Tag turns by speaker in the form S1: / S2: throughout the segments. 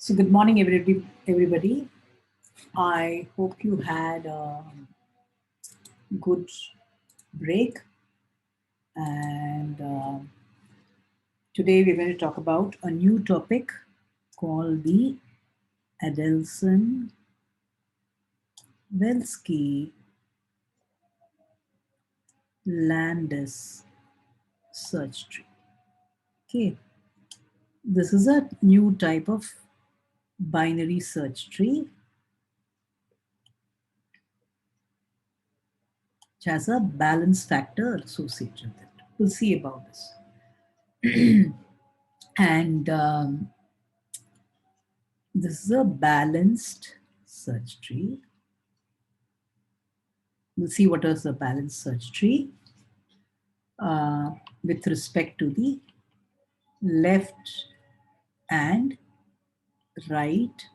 S1: So good morning, everybody. I hope you had a good break. And today we're going to talk about a new topic called the Adelson-Welsky Landis search tree. Okay, this is a new type of binary search tree which has a balance factor associated with it. We'll see about this. And this is a balanced search tree. We'll see what is the balanced search tree with respect to the left and right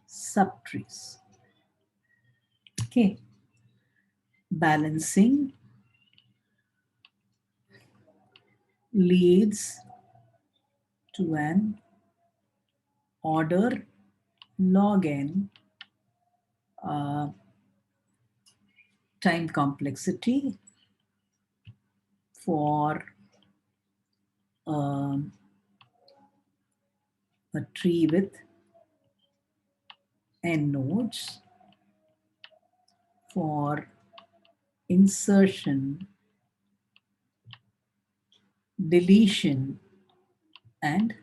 S1: subtrees. Okay, balancing leads to an order log n time complexity for a tree with n nodes for insertion, deletion, and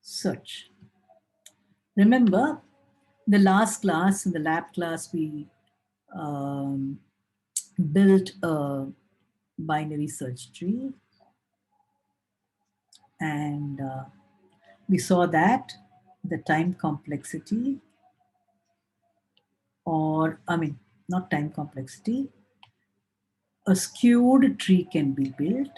S1: search. Remember, the last class, in the lab class, we um, built a binary search tree, and we saw that the time complexity, or I mean, not time complexity, a skewed tree can be built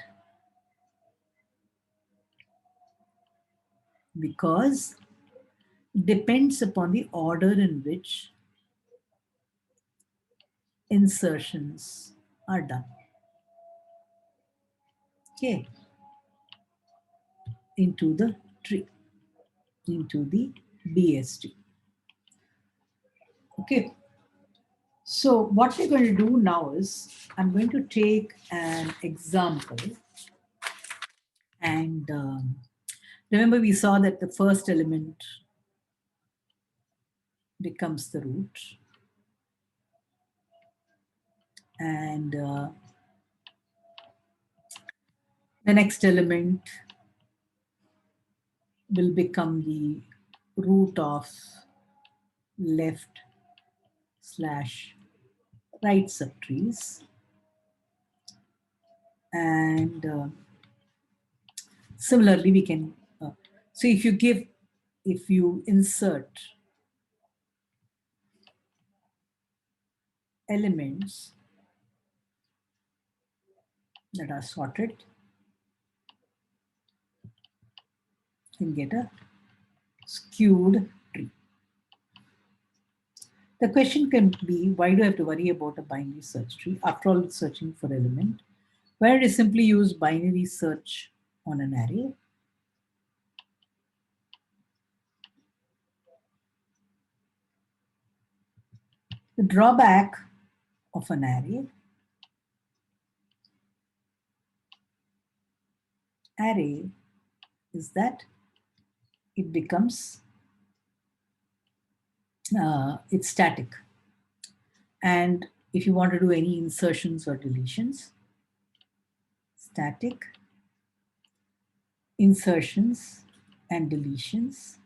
S1: because depends upon the order in which insertions are done. Okay, into the tree, into the BST. Okay, so what we're going to do now is I'm going to take an example, and remember we saw that the first element becomes the root, and the next element will become the root of left slash right subtrees, and similarly we can so if you insert elements that are sorted, you can get a skewed tree. The question can be, why do I have to worry about a binary search tree? After all, it's searching for element. Why don't I simply use binary search on an array? The drawback of an array is that it becomes, it's static. And if you want to do any insertions or deletions, static insertions and deletions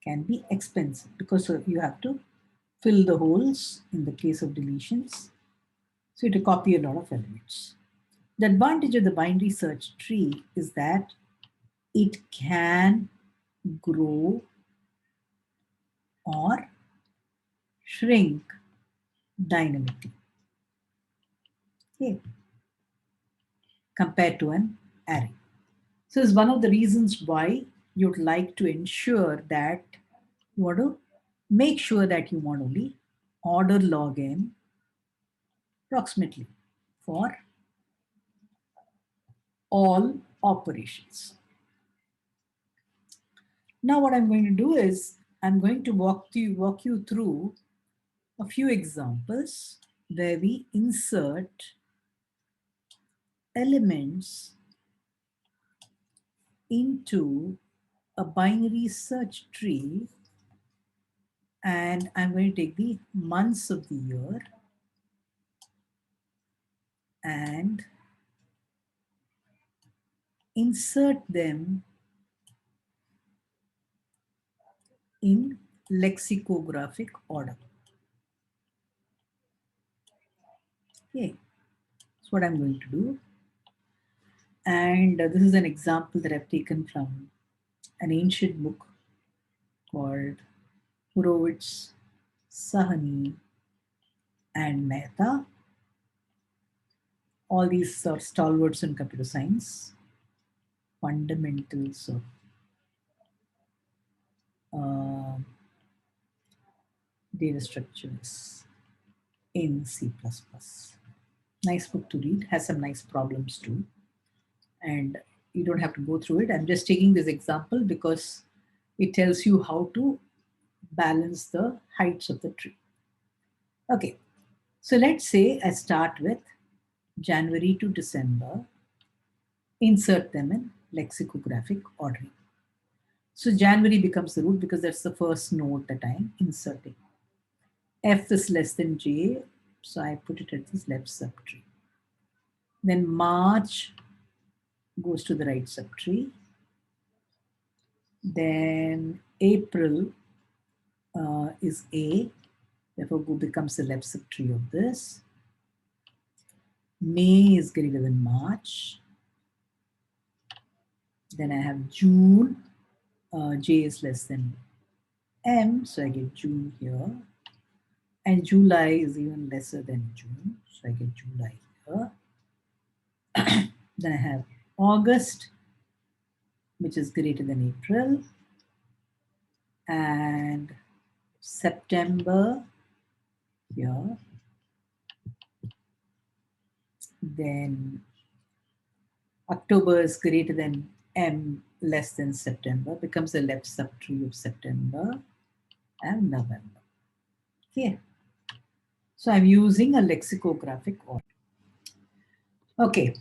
S1: can be expensive because you have to fill the holes in the case of deletions. So you have to copy a lot of elements. The advantage of the binary search tree is that it can grow or shrink dynamically, okay, compared to an array. So it's one of the reasons why you'd like to ensure that you want to make sure that you want only order log n approximately for all operations. Now what I'm going to do is I'm going to walk you through a few examples where we insert elements into a binary search tree, and I'm going to take the months of the year and insert them in lexicographic order. Okay, that's what I'm going to do. And this is an example that I've taken from an ancient book called Horowitz, Sahani, and Mehta. All these are stalwarts in computer science, fundamentals of data structures in C++. Nice book to read, has some nice problems too. And you don't have to go through it. I'm just taking this example because it tells you how to balance the heights of the tree. Okay, so let's say I start with January to December, insert them in lexicographic ordering. So January becomes the root because that's the first node that I'm inserting. F is less than J, so I put it at this left subtree. Then March goes to the right subtree. Then April is A, therefore becomes the left subtree of this. May is greater than March. Then I have June, J is less than M, so I get June here. And July is even lesser than June, so I get July here. Then I have August, which is greater than April, and September here. Then October is greater than M, less than September, becomes the left subtree of September, and November. Okay, so I'm using a lexicographic order. Okay,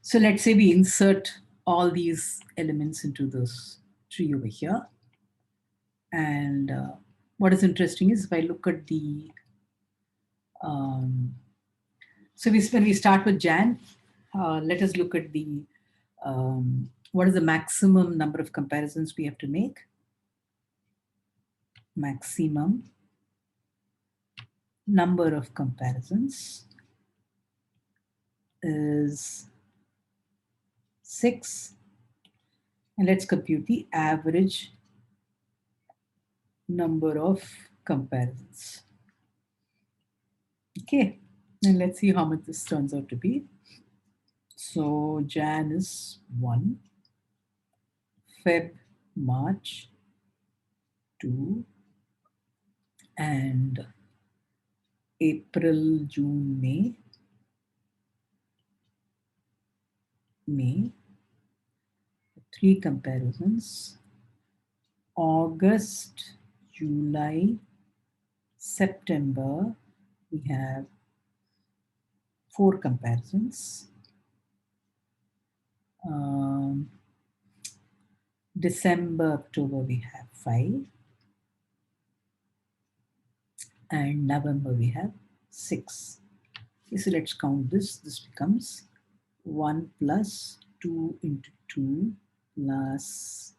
S1: so let's say we insert all these elements into this tree over here. And what is interesting is if I look at the, so when we start with Jan, let us look at the, what is the maximum number of comparisons we have to make? Maximum number of comparisons is 6. And let's compute the average number of comparisons. Okay, and let's see how much this turns out to be. So Jan is 1, Feb, March 2, and April, June, May, 3 comparisons. August, July, September, we have 4 comparisons. December, October, we have 5. And November, we have 6. Okay, so let's count this. This becomes 1 plus 2 into 2 plus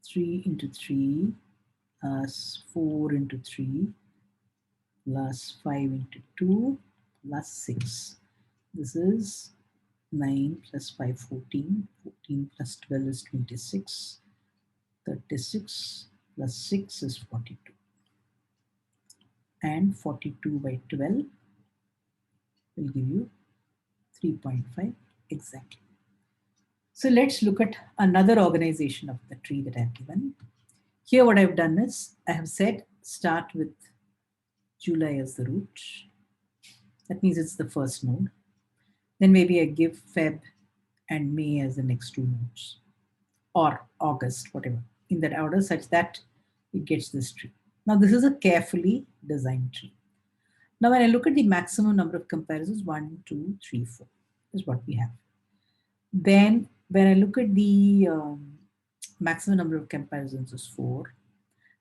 S1: 3 into 3 plus 4 into 3 plus 5 into 2 plus 6. This is 9 plus 5, 14. 14 plus 12 is 26. 36 plus 6 is 42. And 42 by 12 will give you 3.5 exactly. So let's look at another organization of the tree that I've given. Here what I've done is I have said start with July as the root. That means it's the first node. Then maybe I give Feb and May as the next 2 nodes, or August, whatever. in that order such that it gets this tree. Now this is a carefully designed tree. Now when I look at the maximum number of comparisons, 1, 2, 3, 4 is what we have. Then when I look at the maximum number of comparisons is 4.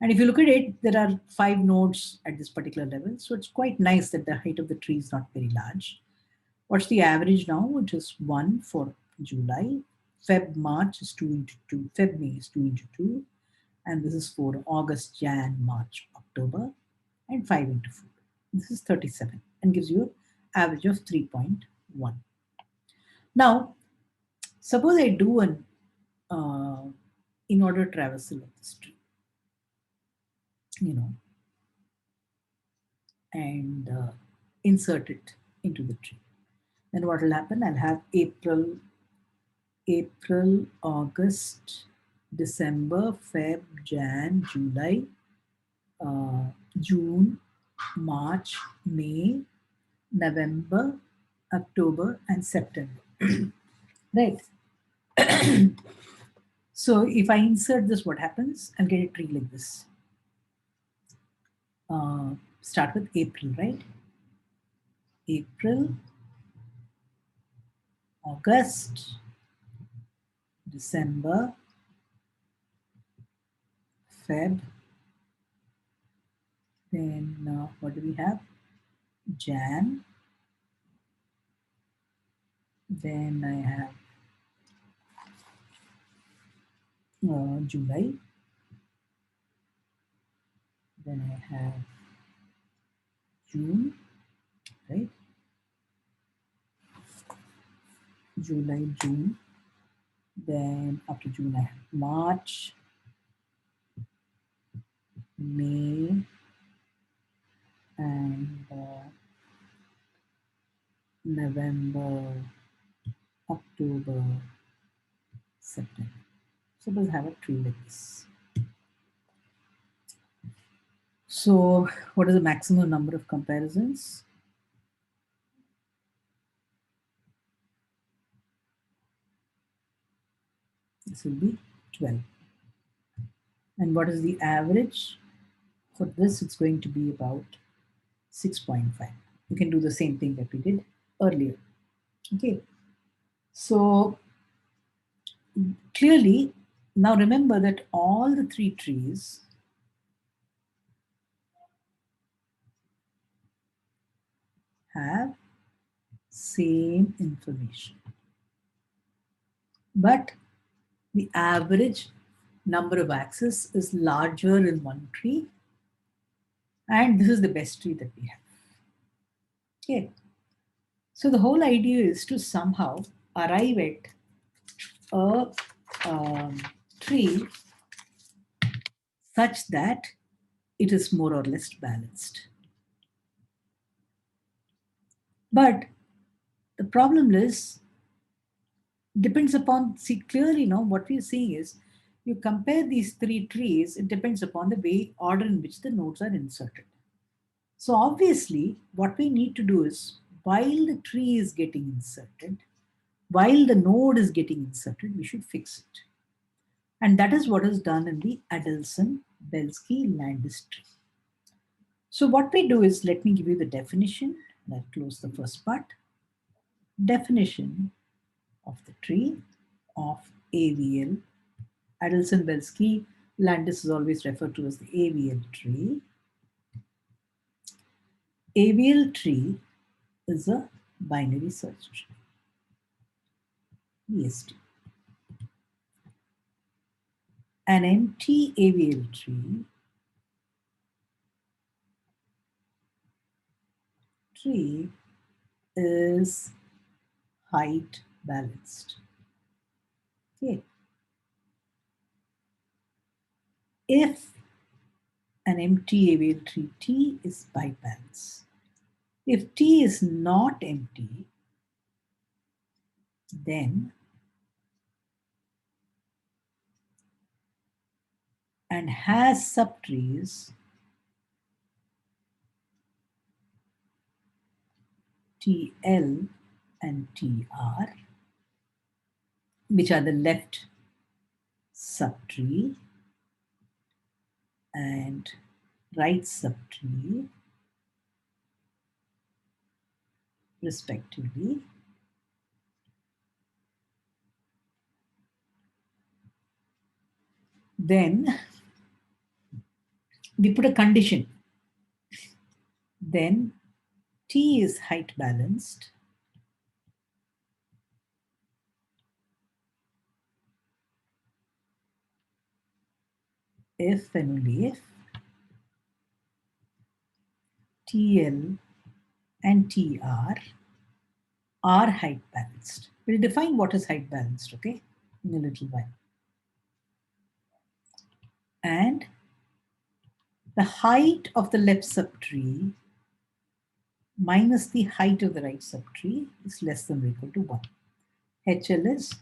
S1: And if you look at it, there are 5 nodes at this particular level. So it's quite nice that the height of the tree is not very large. What's the average now? Which is 1 for July. Feb, March is 2 into 2. Feb, May is 2 into 2. And this is for August, Jan, March, October. And 5 into 4. This is 37 and gives you an average of 3.1. Now, suppose I do an in-order traversal of this tree, and insert it into the tree. Then what will happen? I'll have April, August, December, Feb, Jan, July, June, March, May, November, October, and September. Right. So if I insert this, what happens? I'll get a tree like this. Start with April, right? April, August, December, Feb, then what do we have? Jan, then I have July, then I have June, right? July, June, then after June I have March, May, and November, October, September. Suppose I have a tree like this. So what is the maximum number of comparisons? This will be 12. And what is the average? For this, it's going to be about 6.5. You can do the same thing that we did earlier. Okay. So clearly, now remember that all the 3 trees have same information. But the average number of axes is larger in one tree. And this is the best tree that we have. Okay. So the whole idea is to somehow arrive at a tree such that it is more or less balanced. But the problem is, depends upon, see clearly now what we're seeing is, you compare these 3 trees, it depends upon the way, order in which the nodes are inserted. So obviously, what we need to do is, while the tree is getting inserted, while the node is getting inserted, we should fix it. And that is what is done in the Adelson-Belsky-Landis tree. So what we do is, let me give you the definition. I'll close the first part. Definition of the tree of AVL. Adelson-Belsky-Landis is always referred to as the AVL tree. AVL tree is a binary search tree. BST. An empty AVL tree is height balanced. Okay. If an empty AVL tree T is byte balanced. If T is not empty, then and has subtrees TL and TR, which are the left subtree, and right subtree respectively. Then we put a condition. Then T is height balanced if and only if TL and TR are height balanced. We'll define what is height balanced, okay, in a little while. And the height of the left subtree minus the height of the right subtree is less than or equal to 1. HL is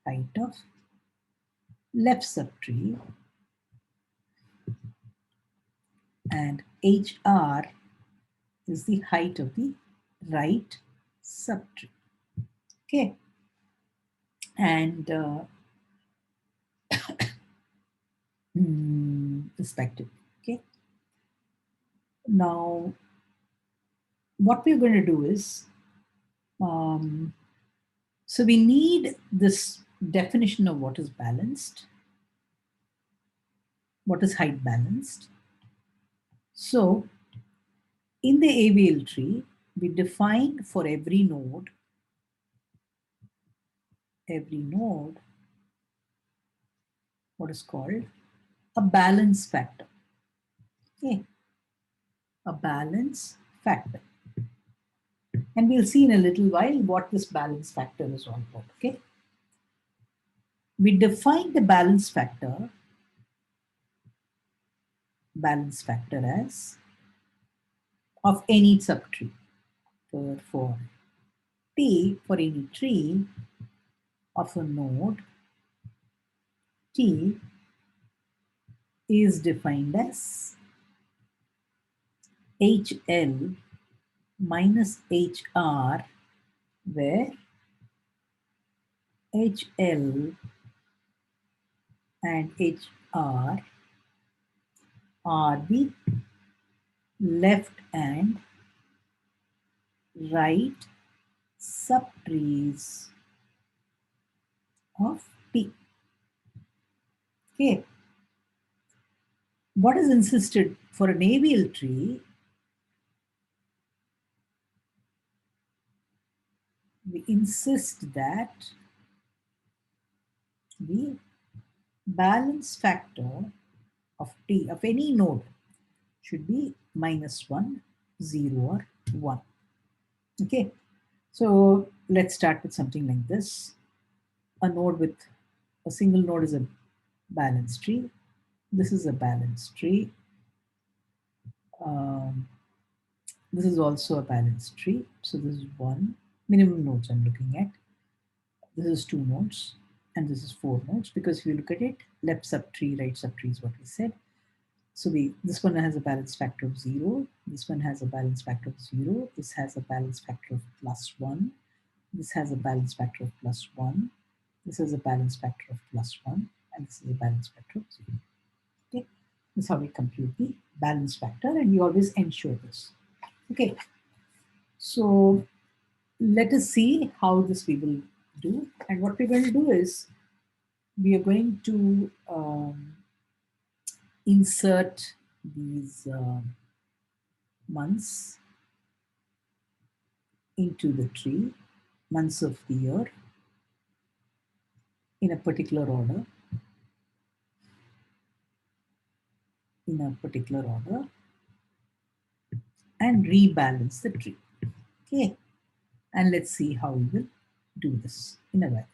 S1: height of left subtree and HR is the height of the right subtree. Okay. And respectively. Okay. Now, what we're going to do is, so we need this definition of what is balanced, what is height balanced. So in the AVL tree, we define for every node what is called a balance factor. Okay, a balance factor. And we'll see in a little while what this balance factor is all about. Okay, we define the balance factor as of any subtree. For T, for any tree of a node, T is defined as HL minus HR, where HL and HR are the left and right subtrees of T. Okay. What is insisted for an AVL tree? We insist that the balance factor of T of any node should be -1, 0, or 1. Okay, so let's start with something like this. A node with a single node is a balanced tree. This is a balanced tree. This is also a balanced tree. So this is 1 minimum nodes I'm looking at. This is 2 nodes and this is 4 nodes, because if you look at it, left subtree, right subtree is what we said. So this one has a balance factor of 0. This one has a balance factor of 0. This has a balance factor of +1. This has a balance factor of +1. This is a balance factor of +1. And this is a balance factor of 0. Okay, this is how we compute the balance factor, and we always ensure this. Okay, so let us see how this we will do. And what we're going to do is we are going to insert these months into the tree, months of the year, in a particular order, and rebalance the tree. Okay, and let's see how we will do this in a while.